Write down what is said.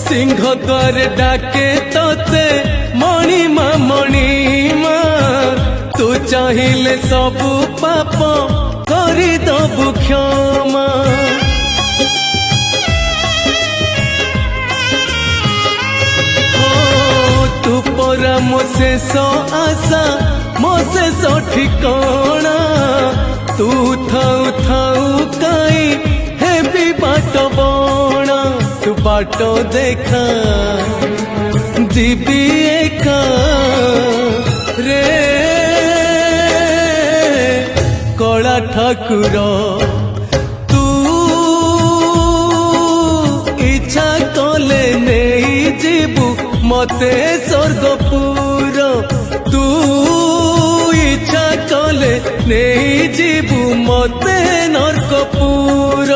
सिंह द्वार डाके तोते मणिमा मणिमा तू चाहिए सबु पाप करी दबु क्षमा तू परा मो शेष आशा मो शेष ठिकाना तू थाऊ थाऊ काई हेबी बाट बणा तू बाट देखा जीवी एका रे कला ठाकुर तू इच्छा कले नहीं जीवु मते स्वर्गपुर तू इच्छा कले नहीं जीवु मते नरकपुर।